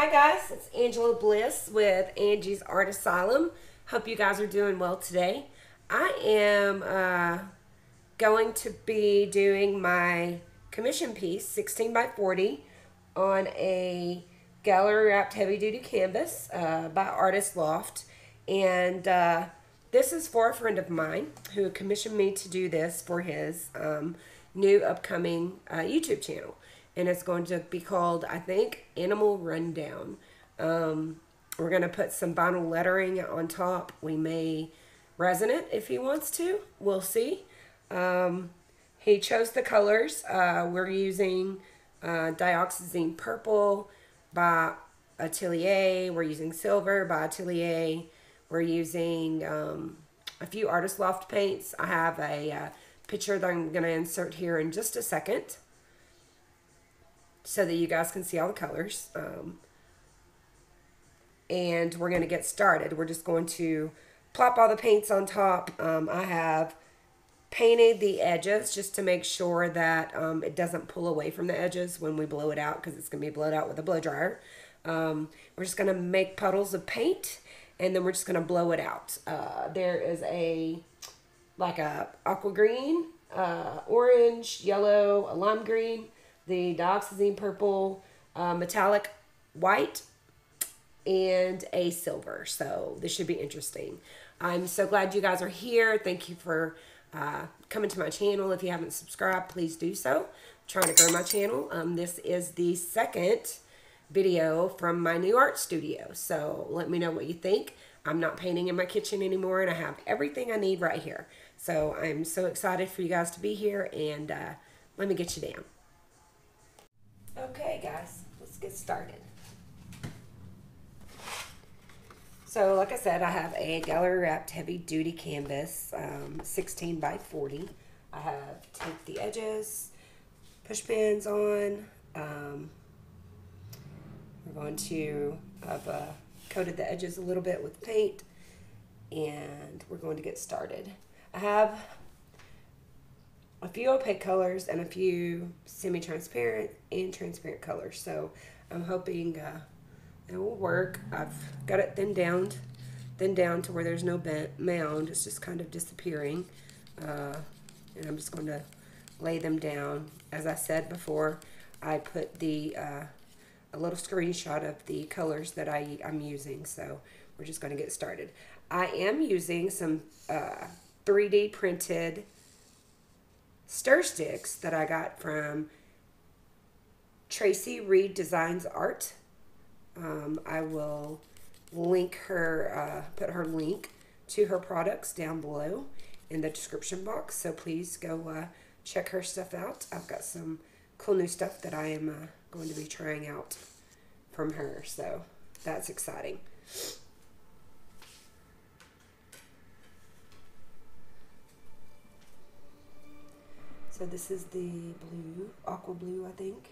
Hi guys, it's Angela Bliss with Angie's Art Asylum. Hope you guys are doing well today. I am going to be doing my commission piece, 16 by 40, on a gallery wrapped heavy duty canvas by Artist Loft. And this is for a friend of mine who commissioned me to do this for his new upcoming YouTube channel. And it's going to be called, I think, Animal Rundown. We're going to put some vinyl lettering on top. We may resin it if he wants to. We'll see. He chose the colors. We're using dioxazine purple by Atelier. We're using silver by Atelier. We're using a few Artist Loft paints. I have a picture that I'm going to insert here in just a second, so that you guys can see all the colors. And we're going to get started. We're just going to plop all the paints on top. I have painted the edges just to make sure that it doesn't pull away from the edges when we blow it out, because it's going to be blowed out with a blow dryer. We're just going to make puddles of paint, and then we're just going to blow it out. There is like a aqua green, orange, yellow, a lime green, the dioxazine purple, metallic white, and a silver. So this should be interesting. I'm so glad you guys are here. Thank you for coming to my channel. If you haven't subscribed, please do so. I'm trying to grow my channel. This is the second video from my new art studio. So let me know what you think. I'm not painting in my kitchen anymore, and I have everything I need right here. So I'm so excited for you guys to be here, and let me get you down. Okay guys, let's get started. So like I said, I have a gallery wrapped heavy duty canvas, 16 by 40. I have taped the edges, push pins on. We're going to have coated the edges a little bit with paint, and we're going to get started. I have a few opaque colors and a few semi-transparent and transparent colors, so I'm hoping it will work. I've got it thinned down to where there's no mound. It's just kind of disappearing, and I'm just going to lay them down. As I said before, I put the a little screenshot of the colors that I'm using, so we're just going to get started. I am using some 3D printed stir sticks that I got from Tracy Reed Designs Art. I will link her, put her link to her products down below in the description box, so please go check her stuff out. I've got some cool new stuff that I am going to be trying out from her, so that's exciting. So this is the blue, aqua blue, I think.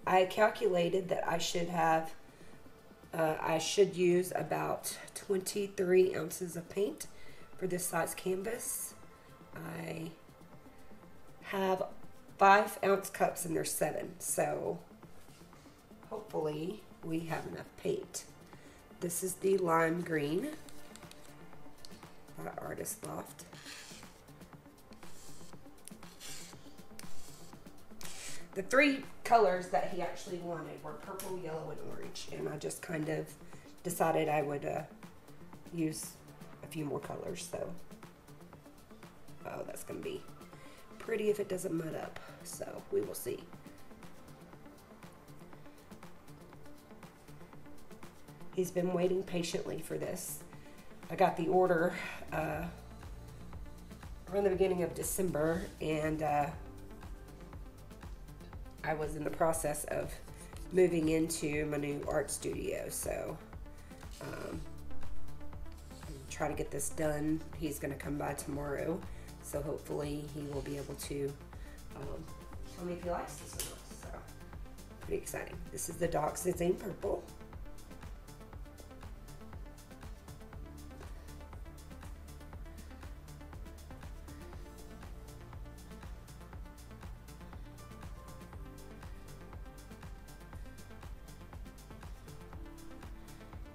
I calculated that I should use about 23 ounces of paint for this size canvas. I have 5-ounce cups and there's 7, so hopefully we have enough paint. This is the lime green by Artist Loft. The 3 colors that he actually wanted were purple, yellow, and orange, and I just kind of decided I would use a few more colors. So, oh, that's going to be pretty if it doesn't mud up, so we will see. He's been waiting patiently for this. I got the order around the beginning of December, and I was in the process of moving into my new art studio, so I'm trying to get this done. He's going to come by tomorrow, so hopefully he will be able to tell me if he likes this or not. So pretty exciting. This is the dioxazine purple.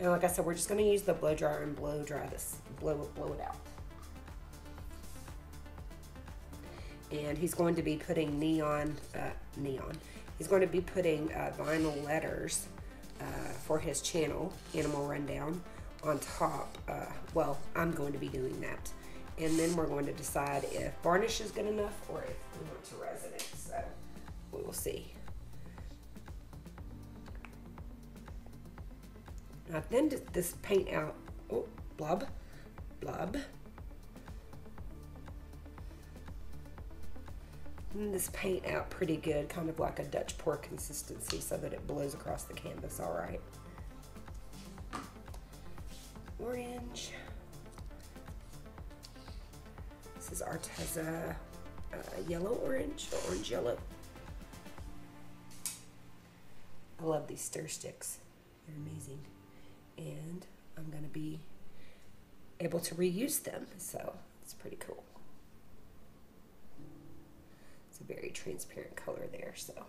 And like I said, we're just going to use the blow dryer and blow dry this, blow it out. And he's going to be putting he's going to be putting vinyl letters for his channel, Animal Rundown, on top. Well, I'm going to be doing that. And then we're going to decide if varnish is good enough or if we want to resin it. So we will see. Now I've thinned this paint out. Oh, blub. This paint out pretty good, kind of like a Dutch pour consistency, so that it blows across the canvas all right. Orange. This is Arteza yellow orange, or orange yellow. I love these stir sticks. They're amazing. And I'm going to be able to reuse them, so it's pretty cool. It's a very transparent color there, so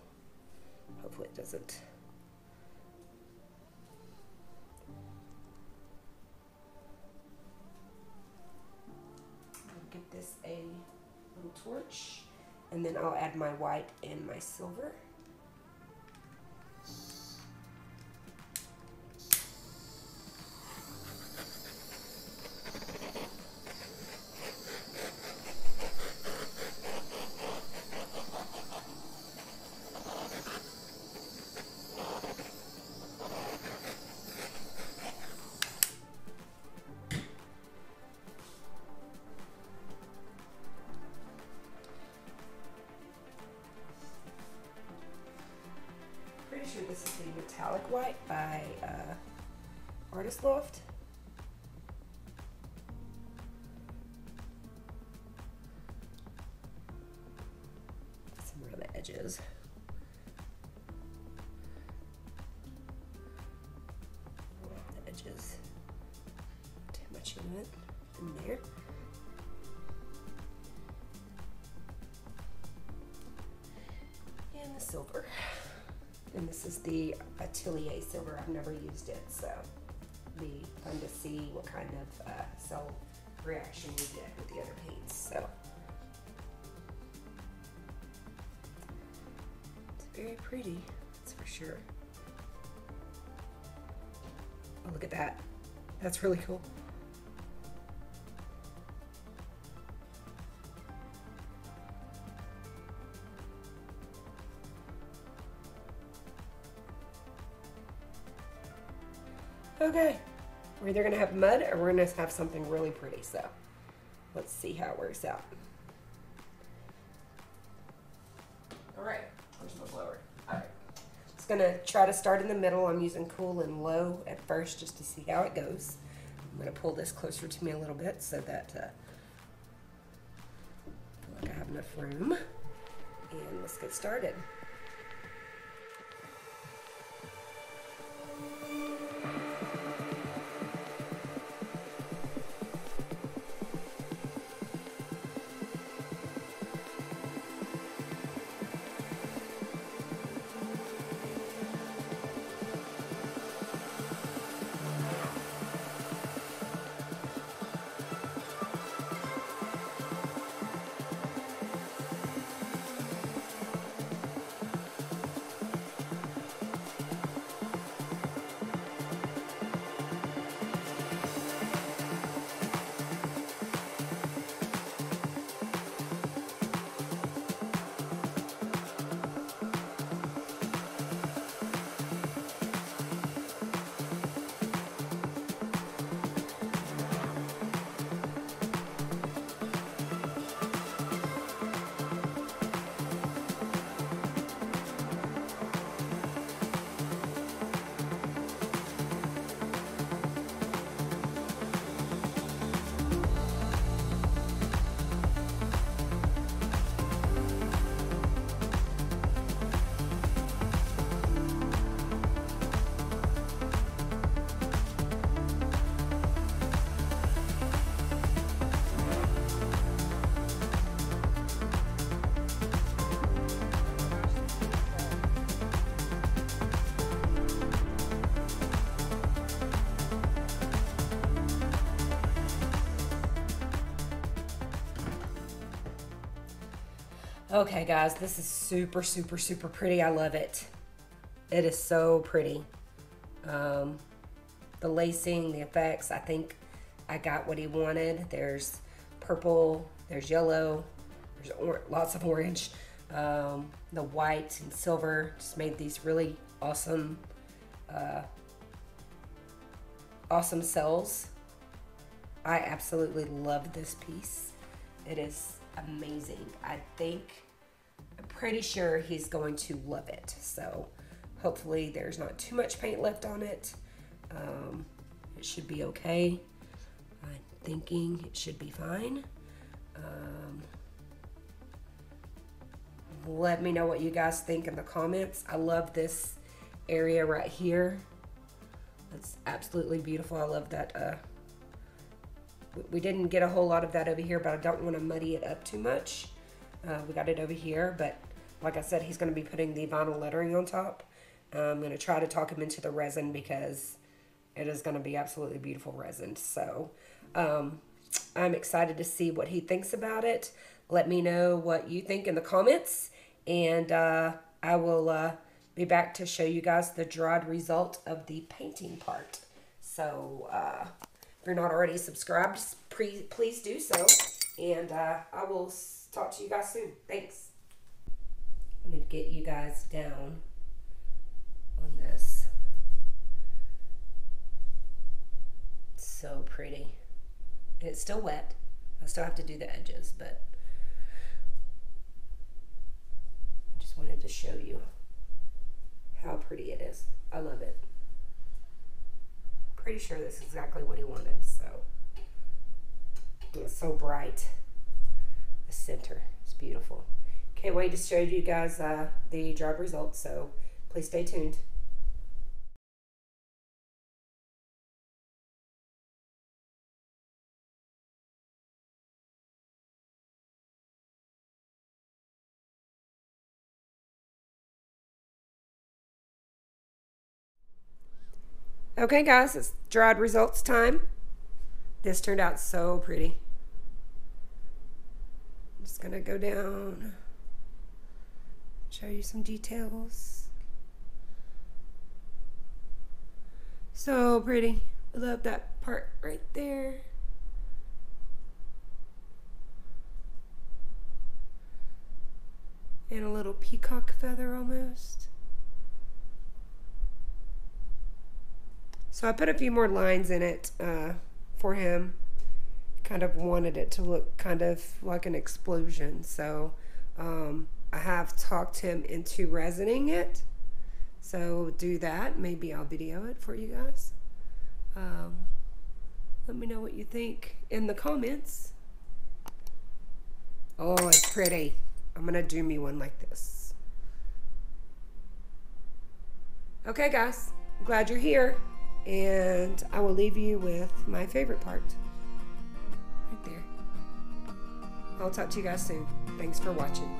hopefully it doesn't. I'll give this a little torch, and then I'll add my white and my silver. Sure, this is the metallic white by Artist Loft. Some around the edges. The edges. Too much of it in there. And the silver. And this is the Atelier silver. I've never used it, so it'll be fun to see what kind of cell reaction we get with the other paints. So it's very pretty, that's for sure. Oh, look at that. That's really cool. Okay, we're either gonna have mud or we're gonna have something really pretty, so let's see how it works out. All right, where's my blower? All right, just gonna try to start in the middle. I'm using cool and low at first just to see how it goes. I'm gonna pull this closer to me a little bit so that I feel like I have enough room. And let's get started. Okay guys, this is super, super, super pretty. I love it. It is so pretty. The lacing, the effects, I think I got what he wanted. There's purple, there's yellow, there's lots of orange. The white and silver just made these really awesome, awesome cells. I absolutely love this piece. It is amazing. I'm pretty sure he's going to love it. So hopefully there's not too much paint left on it. It should be okay. I'm thinking it should be fine. Let me know what you guys think in the comments. I love this area right here. It's absolutely beautiful. I love that. We didn't get a whole lot of that over here, but I don't want to muddy it up too much. We got it over here, but like I said, he's going to be putting the vinyl lettering on top. I'm going to try to talk him into the resin because it is going to be absolutely beautiful resin. So I'm excited to see what he thinks about it. Let me know what you think in the comments, and I will be back to show you guys the dried result of the painting part. So if you're not already subscribed, please do so, and I will talk to you guys soon. Thanks. I'm going to get you guys down on this. It's so pretty. It's still wet. I still have to do the edges, but I just wanted to show you how pretty it is. I love it. Pretty sure this is exactly what he wanted. So it's so bright. The center is beautiful. Can't wait to show you guys the dried results, so please stay tuned. Okay guys, it's dried results time. This turned out so pretty. I'm just gonna go down, show you some details. So pretty. I love that part right there. And a little peacock feather almost. So I put a few more lines in it for him. Kind of wanted it to look kind of like an explosion. So I have talked him into resining it. So do that. Maybe I'll video it for you guys. Let me know what you think in the comments. Oh, it's pretty. I'm going to do me one like this. Okay, guys. I'm glad you're here. And I will leave you with my favorite part. Right there. I'll talk to you guys soon. Thanks for watching.